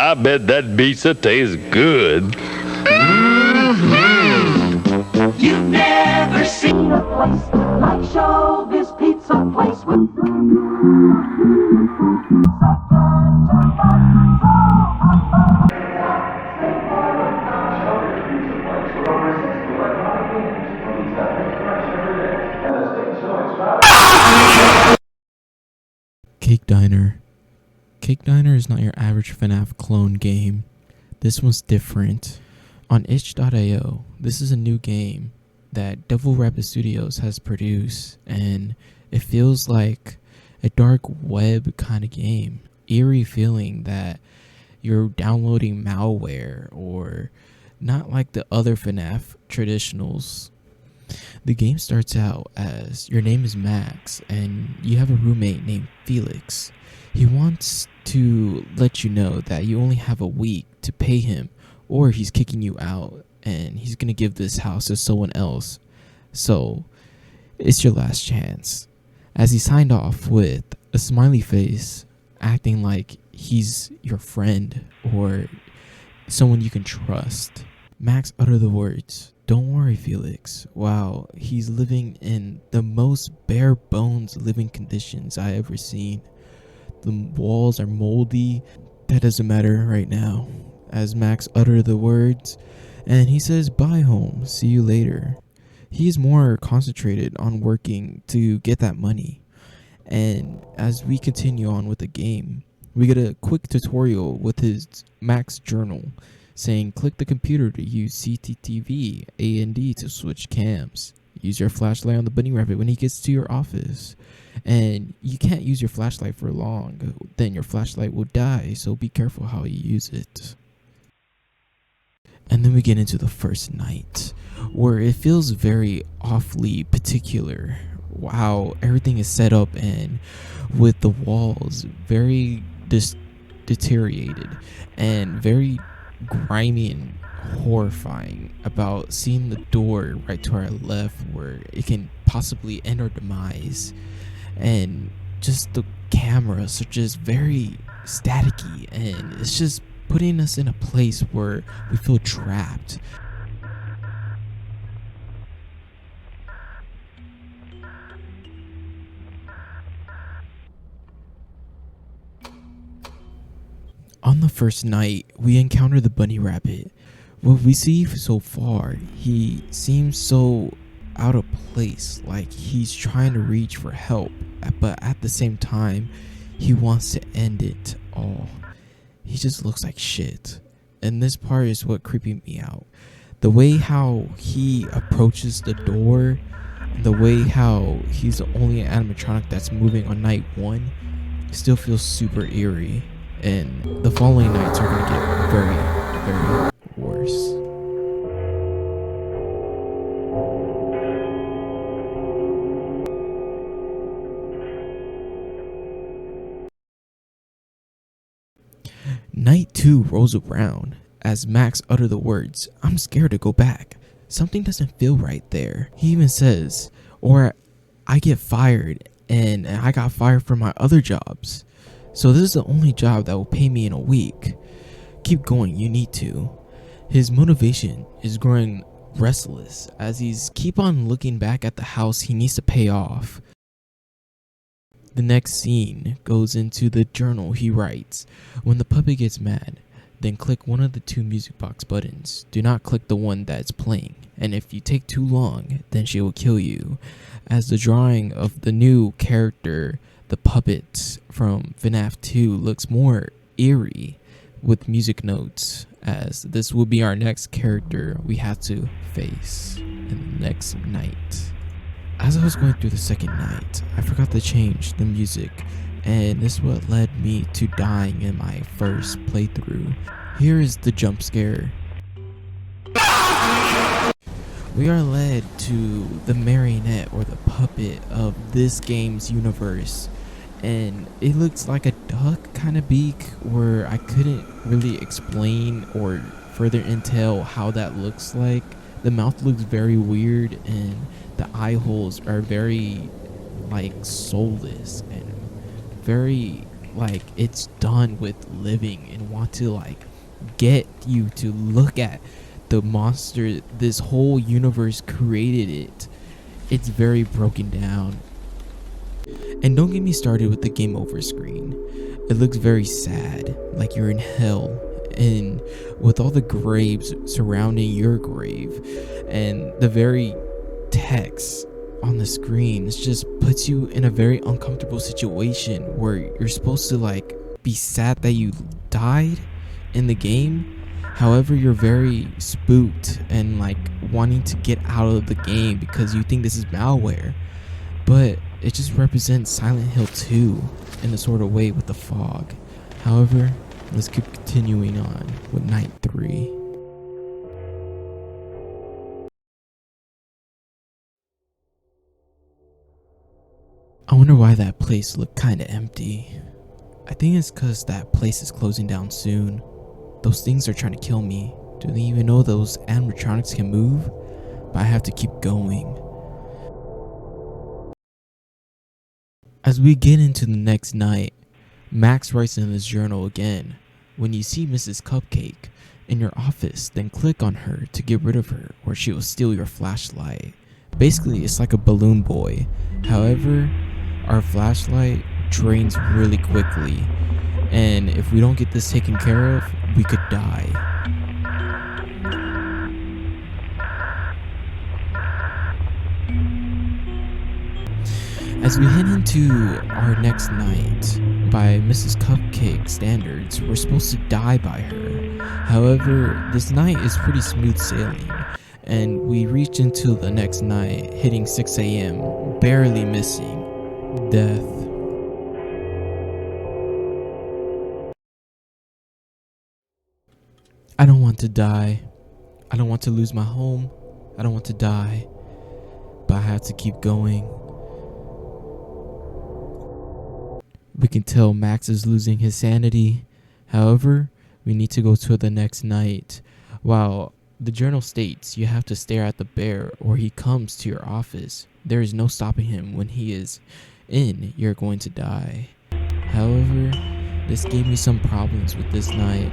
I bet that pizza tastes good. You've never seen a place like Showbiz Pizza Place with Cake Diner. Cake Diner is not your average FNAF clone game. This one's different. On itch.io, this is a new game that Devil Rabbit Studios has produced, and it feels like a dark web kind of game. Eerie feeling that you're downloading malware, or not like the other FNAF traditionals. The game starts out as your name is Max and you have a roommate named Felix. He wants to let you know that you only have a week to pay him, or he's kicking you out and he's gonna give this house to someone else. So it's your last chance. As he signed off with a smiley face, acting like he's your friend or someone you can trust, Max uttered the words, "Don't worry, Felix," while he's living in the most bare bones living conditions I ever seen. The walls are moldy. That doesn't matter right now, as Max uttered the words, and he says, "Bye home, see you later." He is more concentrated on working to get that money. And as we continue on with the game, we get a quick tutorial with his Max journal saying click the computer to use CCTV, A and D to switch cams. Use your flashlight on the bunny rabbit when he gets to your office. And you can't use your flashlight for long, then your flashlight will die, so be careful how you use it. And then we get into the first night, where it feels very awfully particular. Wow, everything is set up and with the walls very deteriorated and very grimy and horrifying about seeing the door right to our left where it can possibly end our demise, and just the cameras are just very staticky, and it's just putting us in a place where we feel trapped. On the first night, we encounter the bunny rabbit. What we see so far, he seems so out of place, like he's trying to reach for help, but at the same time, he wants to end it all. He just looks like shit. And this part is what creeping me out. The way how he approaches the door, the way how he's the only animatronic that's moving on night one, still feels super eerie. And the following nights are going to get very, very worse. Night 2 rolls around as Max uttered the words, "I'm scared to go back. Something doesn't feel right there." He even says, "Or I get fired, and I got fired from my other jobs. So this is the only job that will pay me in a week. Keep going, you need to." His motivation is growing restless as he's keep on looking back at the house he needs to pay off. The next scene goes into the journal he writes. When the puppet gets mad, then click one of the two music box buttons. Do not click the one that's playing, and if you take too long, then she will kill you. As the drawing of the new character, the puppet from FNAF 2, looks more eerie with music notes, as this will be our next character we have to face in the next night. As I was going through the second night, I forgot to change the music, and this is what led me to dying in my first playthrough. Here is the jump scare. We are led to the marionette or the puppet of this game's universe, and it looks like a duck kind of beak, where I couldn't really explain or further entail how that looks like. The mouth looks very weird, and the eye holes are very like soulless and very like it's done with living and want to like get you to look at the monster this whole universe created. It's very broken down. And don't get me started with the game over screen. It looks very sad, like you're in hell, and with all the graves surrounding your grave, and the very text on the screen just puts you in a very uncomfortable situation where you're supposed to like be sad that you died in the game. However, you're very spooked and like wanting to get out of the game because you think this is malware. But it just represents Silent Hill 2 in a sort of way with the fog. However, let's keep continuing on with night 3. I wonder why that place looked kinda empty. I think it's cause that place is closing down soon. Those things are trying to kill me. Do they even know those animatronics can move? But I have to keep going. As we get into the next night, Max writes in his journal again. When you see Mrs. Cupcake in your office, then click on her to get rid of her or she will steal your flashlight. Basically, it's like a balloon boy. However, our flashlight drains really quickly, and if we don't get this taken care of, we could die. As we head into our next night, by Mrs. Cupcake standards, we're supposed to die by her. However, this night is pretty smooth sailing, and we reach into the next night, hitting 6 a.m., barely missing death. I don't want to die. I don't want to lose my home. I don't want to die. But I have to keep going. We can tell Max is losing his sanity. However, we need to go to the next night. While the journal states you have to stare at the bear or he comes to your office. There is no stopping him. When he is in, you're going to die. However, this gave me some problems with this night.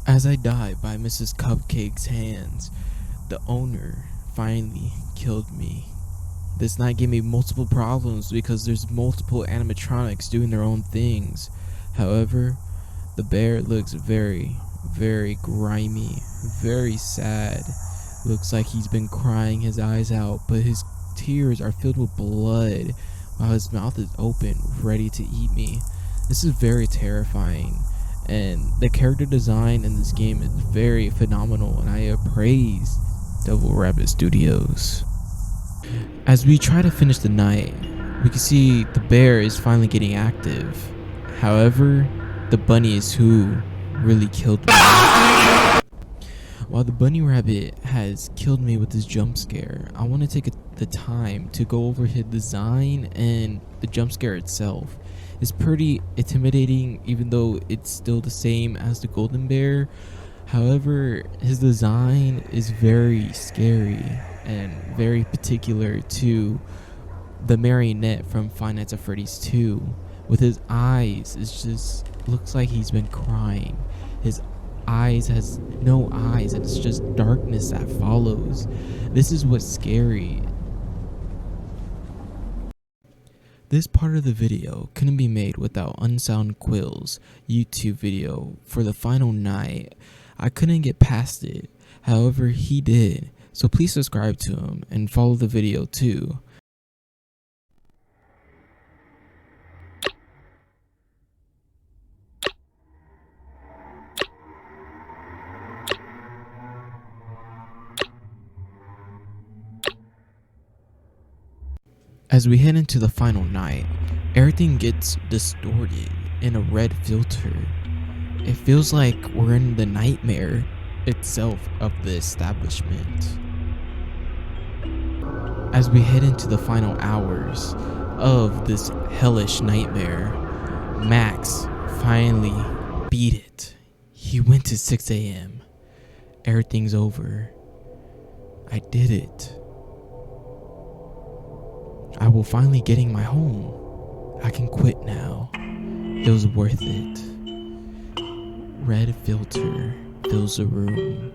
As I die by Mrs. Cupcake's hands, the owner finally killed me. This night gave me multiple problems because there's multiple animatronics doing their own things. However, the bear looks very, very grimy, very sad. Looks like he's been crying his eyes out, but his tears are filled with blood while his mouth is open, ready to eat me. This is very terrifying. And the character design in this game is very phenomenal, and I praise Devil Rabbit Studios. As we try to finish the night, we can see the bear is finally getting active. However, the bunny is who really killed me. While the bunny rabbit has killed me with this jump scare, I want to take the time to go over his design and the jump scare itself. It's pretty intimidating, even though it's still the same as the golden bear. However, his design is very scary and very particular to the marionette from Five Nights at Freddy's 2. With his eyes, it just looks like he's been crying. His eyes has no eyes, and it's just darkness that follows. This is what's scary. This part of the video couldn't be made without Unsound Quill's YouTube video for the final night. I couldn't get past it. However, he did. So please subscribe to him and follow the video too. As we head into the final night, everything gets distorted in a red filter. It feels like we're in the nightmare itself of the establishment. As we head into the final hours of this hellish nightmare, Max finally beat it. He went to 6 a.m. Everything's over. I did it. I will finally getting my home. I can quit now. It was worth it. Red filter fills the room.